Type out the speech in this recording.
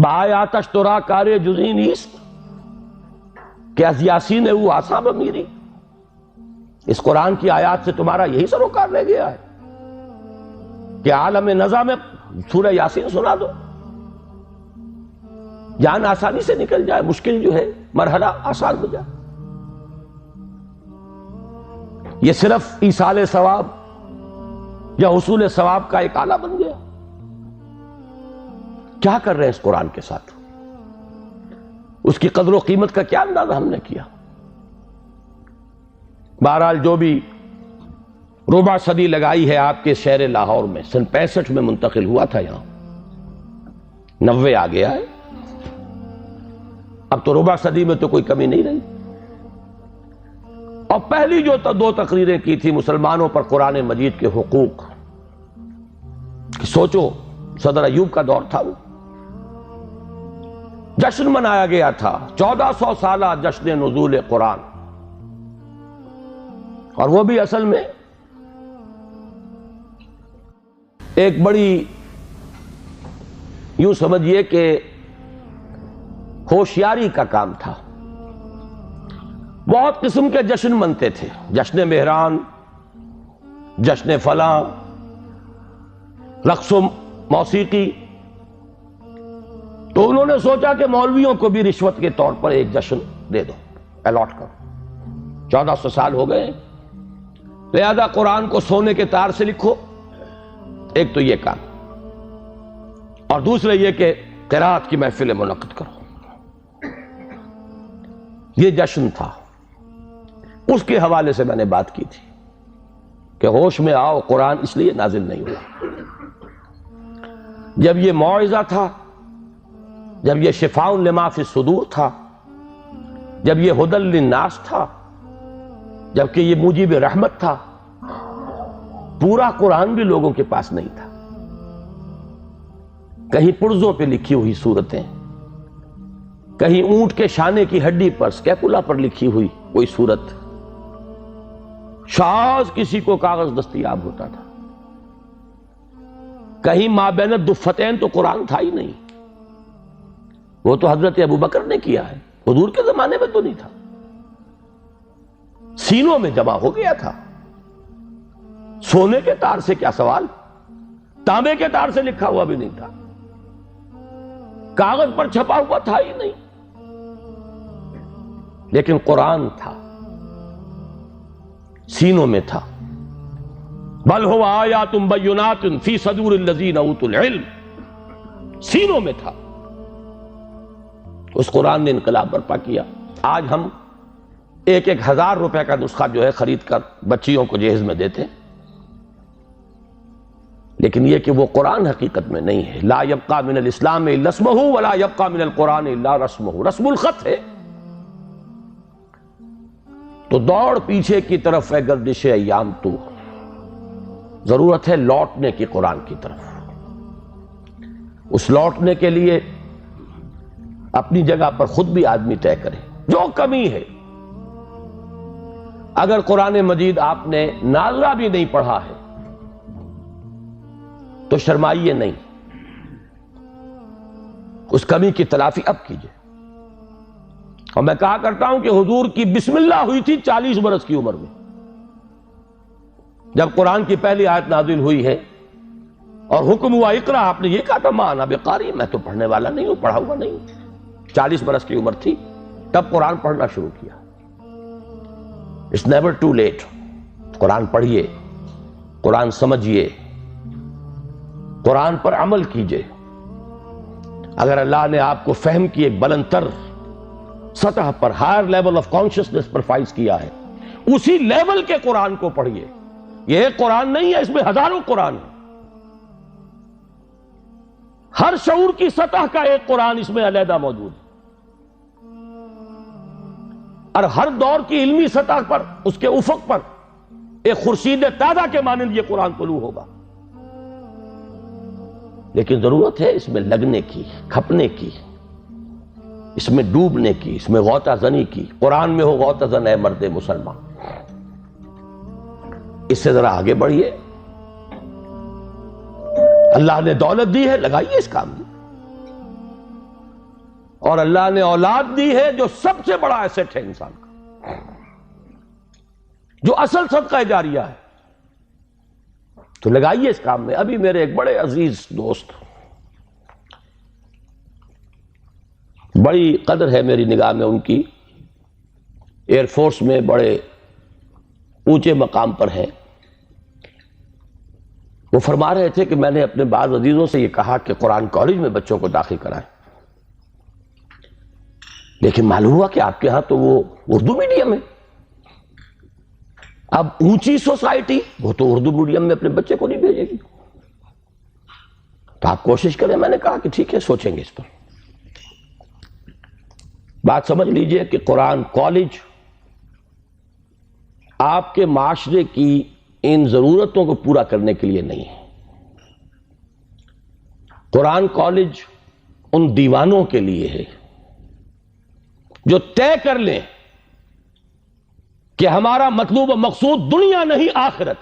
بآیاتش ترا کار جزئی نیست کہ از یاسین او آسا بمیری. اس قرآن کی آیات سے تمہارا یہی سروکار رہ گیا ہے کہ عالم نزا میں سورہ یاسین سنا دو، جان آسانی سے نکل جائے، مشکل جو ہے مرحلہ آسان ہو جائے. یہ صرف ایصال ثواب یا حصول ثواب کا ایک آلہ بن گیا. کیا کر رہے ہیں اس قرآن کے ساتھ؟ اس کی قدر و قیمت کا کیا اندازہ ہم نے کیا؟ بہرحال جو بھی ربع صدی لگائی ہے آپ کے شہر لاہور میں، سن 65 میں منتقل ہوا تھا، یہاں 90 آ گیا ہے. اب تو ربع صدی میں تو کوئی کمی نہیں رہی. اور پہلی جو 2 تقریریں کی تھی مسلمانوں پر قرآن مجید کے حقوق، سوچو صدر ایوب کا دور تھا، وہ جشن منایا گیا تھا، 1400 سالہ جشن نزول قرآن. اور وہ بھی اصل میں ایک بڑی یوں سمجھیے کہ ہوشیاری کا کام تھا. بہت قسم کے جشن منتے تھے، جشن مہران، جشن فلاں، رقص و موسیقی. تو انہوں نے سوچا کہ مولویوں کو بھی رشوت کے طور پر ایک جشن دے دو، الاٹ کرو. 1400 سال ہو گئے، لہذا قرآن کو سونے کے تار سے لکھو. ایک تو یہ کام، اور دوسرے یہ کہ قرات کی محفل منعقد کرو. یہ جشن تھا. اس کے حوالے سے میں نے بات کی تھی کہ ہوش میں آؤ، قرآن اس لیے نازل نہیں ہوا. جب یہ موعظہ تھا، جب یہ شفاء لما فی الصدور تھا، جب یہ ھدی للناس تھا، جبکہ یہ موجب رحمت تھا، پورا قرآن بھی لوگوں کے پاس نہیں تھا. کہیں پرزوں پہ لکھی ہوئی صورتیں، کہیں اونٹ کے شانے کی ہڈی پر سکیپولا پر لکھی ہوئی کوئی صورت، شاذ کسی کو کاغذ دستیاب ہوتا تھا. کہیں مابین الدفتین تو قرآن تھا ہی نہیں. وہ تو حضرت ابوبکر نے کیا ہے، حضور کے زمانے میں تو نہیں تھا. سینوں میں جمع ہو گیا تھا. سونے کے تار سے کیا سوال، تانبے کے تار سے لکھا ہوا بھی نہیں تھا، کاغذ پر چھپا ہوا تھا ہی نہیں. لیکن قرآن تھا، سینوں میں تھا. بل هو آیات بینات فی صدور الذین اوتوا العلم، سینوں میں تھا. اس قرآن نے انقلاب برپا کیا. آج ہم 1,000 روپے کا نسخہ جو ہے خرید کر بچیوں کو جہیز میں دیتے ہیں، لیکن یہ کہ وہ قرآن حقیقت میں نہیں ہے. لا یبقى من الاسلام الا اسمہ ولا یبقى من القرآن الا رسمہ، رسم الخط ہے. تو دوڑ پیچھے کی طرف ہے گردش ایام تو، ضرورت ہے لوٹنے کی قرآن کی طرف. اس لوٹنے کے لیے اپنی جگہ پر خود بھی آدمی طے کرے جو کمی ہے. اگر قرآن مجید آپ نے ناظرہ بھی نہیں پڑھا ہے تو شرمائیے نہیں، اس کمی کی تلافی اب کیجئے. اور میں کہا کرتا ہوں کہ حضور کی بسم اللہ ہوئی تھی 40 برس کی عمر میں، جب قرآن کی پہلی آیت نازل ہوئی ہے اور حکم ہوا اقرا. آپ نے یہ کہا تھا ما انا بقاری، میں تو پڑھنے والا نہیں ہوں، پڑھا ہوا نہیں ہوں. 40 برس کی عمر تھی تب قرآن پڑھنا شروع کیا. It's never too late. قرآن پڑھیے، قرآن سمجھیے، قرآن پر عمل کیجئے. اگر اللہ نے آپ کو فہم کی ایک بلند تر سطح پر، ہائر لیول آف کانشسنس پر فائز کیا ہے، اسی لیول کے قرآن کو پڑھیے. یہ ایک قرآن نہیں ہے، اس میں ہزاروں قرآن ہیں. ہر شعور کی سطح کا ایک قرآن اس میں علیحدہ موجود ہے، اور ہر دور کی علمی سطح پر، اس کے افق پر ایک خورشید تازہ کے مانند یہ قرآن طلوع ہوگا. لیکن ضرورت ہے اس میں لگنے کی، کھپنے کی، اس میں ڈوبنے کی، اس میں غوطہ زنی کی. قرآن میں ہو غوطہ زن اے مرد مسلمان. اس سے ذرا آگے بڑھیے. اللہ نے دولت دی ہے، لگائیے اس کام میں. اور اللہ نے اولاد دی ہے جو سب سے بڑا ایسٹ ہے انسان کا، جو اصل صدقہ جاریہ ہے. تو لگائیے اس کام میں. ابھی میرے ایک بڑے عزیز دوست، بڑی قدر ہے میری نگاہ میں ان کی، ایئر فورس میں بڑے اونچے مقام پر ہیں. وہ فرما رہے تھے کہ میں نے اپنے بعض عزیزوں سے یہ کہا کہ قرآن کالج میں بچوں کو داخل کرائیں، لیکن معلوم ہوا کہ آپ کے ہاں تو وہ اردو میڈیم ہے. اب اونچی سوسائٹی وہ تو اردو میڈیم میں اپنے بچے کو نہیں بھیجے گی، تو آپ کوشش کریں. میں نے کہا کہ ٹھیک ہے، سوچیں گے اس پر. بات سمجھ لیجئے کہ قرآن کالج آپ کے معاشرے کی ان ضرورتوں کو پورا کرنے کے لیے نہیں ہے. قرآن کالج ان دیوانوں کے لیے ہے جو طے کر لیں کہ ہمارا مطلوب و مقصود دنیا نہیں آخرت.